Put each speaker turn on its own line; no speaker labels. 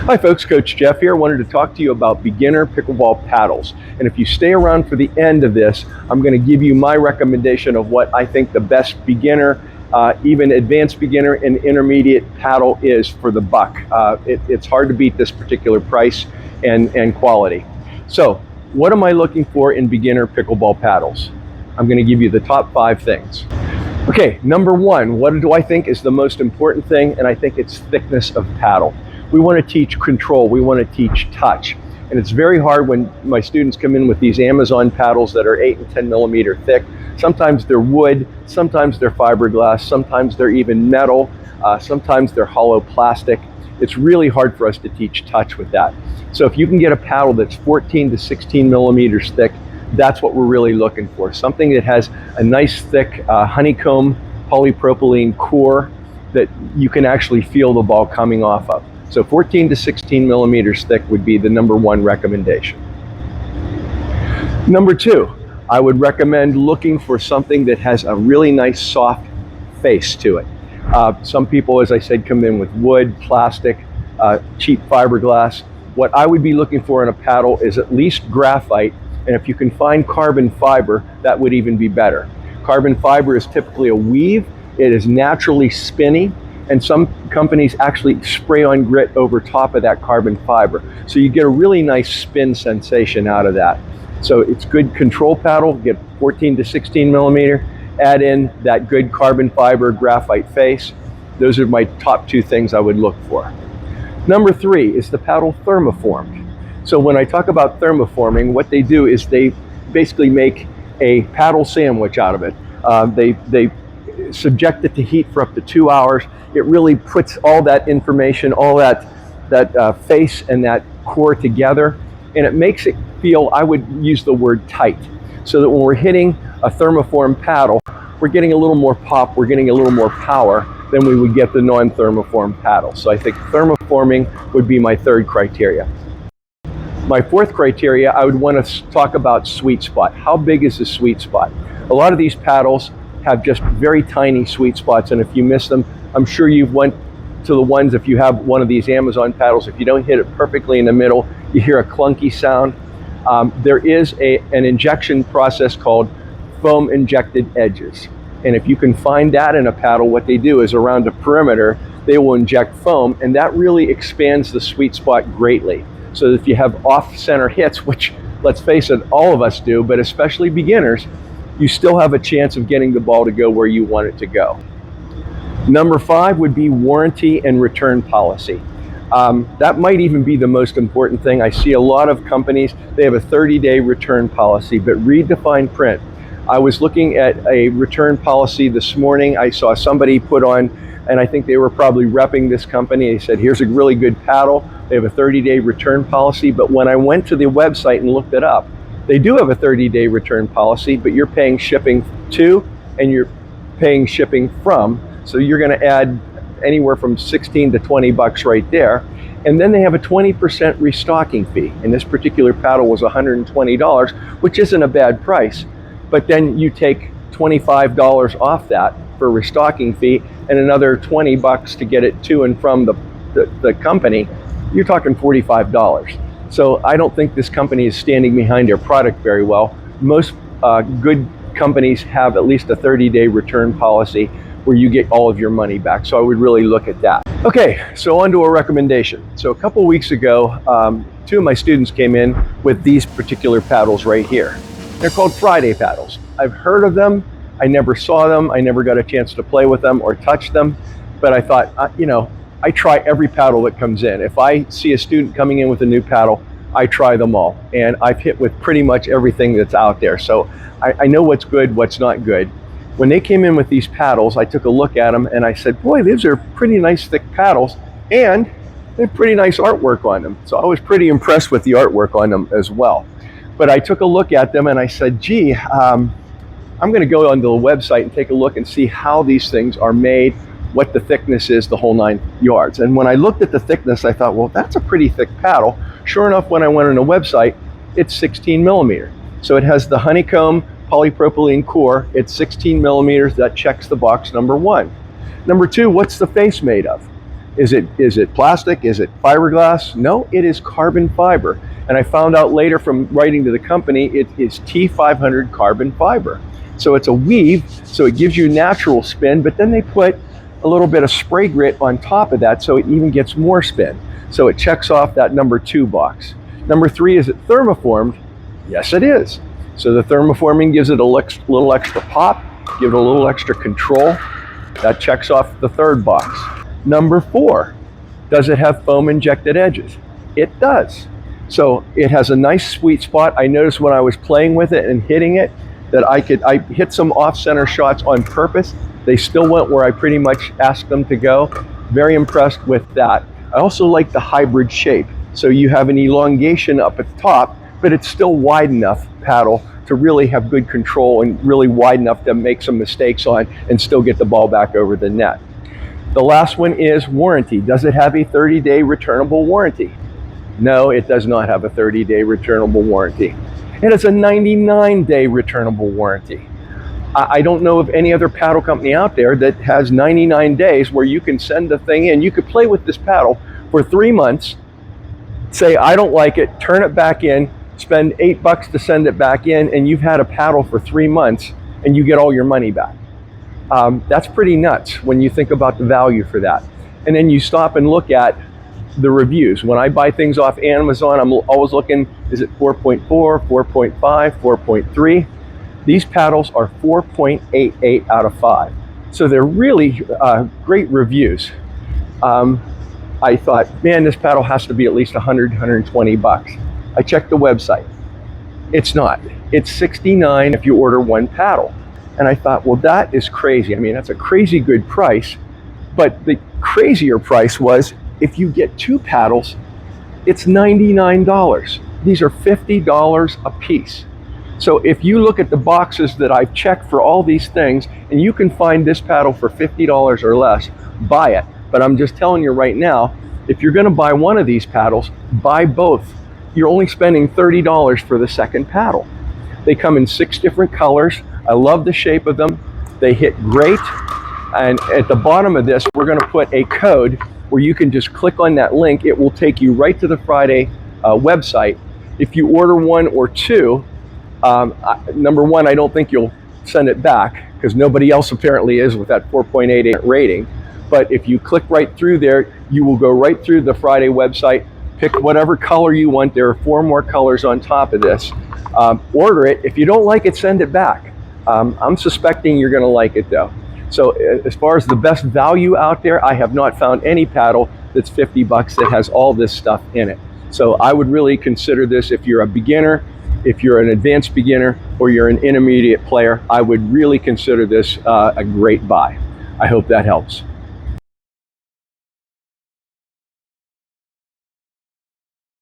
Hi folks, Coach Jeff here. I wanted to talk to you about beginner pickleball paddles. And if you stay around for the end of this, I'm going to give you my recommendation of what I think the best beginner, even advanced beginner and intermediate paddle is for the buck. It's hard to beat this particular price and quality. So what am I looking for in beginner pickleball paddles? I'm going to give you the top 5 things. Okay, number 1, what do I think is the most important thing? And I think it's thickness of paddle. We want to teach control, we want to teach touch. And it's very hard when my students come in with these Amazon paddles that are 8 and 10 millimeter thick. Sometimes they're wood, sometimes they're fiberglass, sometimes they're even metal, sometimes they're hollow plastic. It's really hard for us to teach touch with that. So if you can get a paddle that's 14 to 16 millimeters thick, that's what we're really looking for. Something that has a nice thick honeycomb polypropylene core that you can actually feel the ball coming off of. So 14 to 16 millimeters thick would be the number 1 recommendation. Number 2, I would recommend looking for something that has a really nice soft face to it. Some people, as I said, come in with wood, plastic, cheap fiberglass. What I would be looking for in a paddle is at least graphite, and if you can find carbon fiber, that would even be better. Carbon fiber is typically a weave. It is naturally spinny, and some companies actually spray on grit over top of that carbon fiber. So you get a really nice spin sensation out of that. So it's good control paddle, get 14 to 16 millimeter, add in that good carbon fiber graphite face. Those are my top 2 things I would look for. Number 3 is the paddle thermoformed. So when I talk about thermoforming, what they do is they basically make a paddle sandwich out of it. They subject it to heat for up to 2 hours. It really puts all that information, all that face and that core together, and it makes it feel, I would use the word tight, so that when we're hitting a thermoform paddle, we're getting a little more pop, we're getting a little more power than we would get the non-thermoform paddle. So I think thermoforming would be my 3rd criteria. My 4th criteria, I would want to talk about sweet spot. How big is the sweet spot? A lot of these paddles have just very tiny sweet spots, and if you miss them, I'm sure you've went to the ones, if you have one of these Amazon paddles, if you don't hit it perfectly in the middle, you hear a clunky sound. There is an injection process called foam-injected edges. And if you can find that in a paddle, what they do is around the perimeter, they will inject foam, and that really expands the sweet spot greatly. So if you have off-center hits, which, let's face it, all of us do, but especially beginners, you still have a chance of getting the ball to go where you want it to go. Number 5 would be warranty and return policy. That might even be the most important thing. I see a lot of companies, they have a 30-day return policy, but read the fine print. I was looking at a return policy this morning. I saw somebody put on, and I think they were probably repping this company. They said, here's a really good paddle. They have a 30-day return policy, but when I went to the website and looked it up, they do have a 30-day return policy, but you're paying shipping to and you're paying shipping from. So you're going to add anywhere from 16 to 20 bucks right there. And then they have a 20% restocking fee. And this particular paddle was $120, which isn't a bad price. But then you take $25 off that for restocking fee and another 20 bucks to get it to and from the company. You're talking $45. So I don't think this company is standing behind their product very well. Most good companies have at least a 30-day return policy where you get all of your money back. So I would really look at that. Okay, so on to a recommendation. So a couple weeks ago, 2 of my students came in with these particular paddles right here. They're called Friday paddles. I've heard of them. I never saw them. I never got a chance to play with them or touch them. But I thought, I try every paddle that comes in. If I see a student coming in with a new paddle, I try them all. And I've hit with pretty much everything that's out there. So I know what's good, what's not good. When they came in with these paddles, I took a look at them and I said, boy, these are pretty nice thick paddles, and they have pretty nice artwork on them. So I was pretty impressed with the artwork on them as well. But I took a look at them and I said, gee, I'm going to go onto the website and take a look and see how these things are made, what the thickness is, the whole 9 yards. And when I looked at the thickness, I thought, well, that's a pretty thick paddle. Sure enough, when I went on the website, it's 16 millimeter. So it has the honeycomb polypropylene core. It's 16 millimeters. That checks the box, number 1. Number 2, what's the face made of? Is it plastic? Is it fiberglass? No, it is carbon fiber. And I found out later from writing to the company, it is T500 carbon fiber. So it's a weave, so it gives you natural spin, but then they put a little bit of spray grit on top of that so it even gets more spin. So it checks off that number 2 box. Number 3, is it thermoformed? Yes, it is. So the thermoforming gives it a little extra pop, give it a little extra control. That checks off the 3rd box. Number 4, does it have foam injected edges? It does. So it has a nice sweet spot. I noticed when I was playing with it and hitting it that I hit some off-center shots on purpose. They still went where I pretty much asked them to go. Very impressed with that. I also like the hybrid shape. So you have an elongation up at the top, but it's still wide enough paddle to really have good control and really wide enough to make some mistakes on and still get the ball back over the net. The last one is warranty. Does it have a 30-day returnable warranty? No, it does not have a 30-day returnable warranty. It has a 99-day returnable warranty. I don't know of any other paddle company out there that has 99 days where you can send the thing in. You could play with this paddle for 3 months, say, I don't like it, turn it back in, spend $8 to send it back in, and you've had a paddle for 3 months and you get all your money back. That's pretty nuts when you think about the value for that. And then you stop and look at the reviews. When I buy things off Amazon, I'm always looking, is it 4.4, 4.5, 4.3? These paddles are 4.88 out of 5. So they're really great reviews. I thought, man, this paddle has to be at least 100, 120 bucks. I checked the website. It's not. It's $69 if you order 1 paddle. And I thought, well, that is crazy. I mean, that's a crazy good price. But the crazier price was if you get 2 paddles, it's $99. These are $50 a piece. So if you look at the boxes that I've checked for all these things, and you can find this paddle for $50 or less, buy it. But I'm just telling you right now, if you're going to buy one of these paddles, buy both. You're only spending $30 for the second paddle. They come in 6 different colors. I love the shape of them. They hit great. And at the bottom of this, we're going to put a code where you can just click on that link. It will take you right to the Friday website. If you order 1 or 2, number 1, I don't think you'll send it back because nobody else apparently is with that 4.88 rating. But if you click right through there, you will go right through the Friday website, pick whatever color you want. There are 4 more colors on top of this. Order it. If you don't like it, send it back. I'm suspecting you're going to like it though. So as far as the best value out there, I have not found any paddle that's 50 bucks that has all this stuff in it. So I would really consider this if you're a beginner, if you're an advanced beginner, or you're an intermediate player. I would really consider this a great buy. I hope that helps.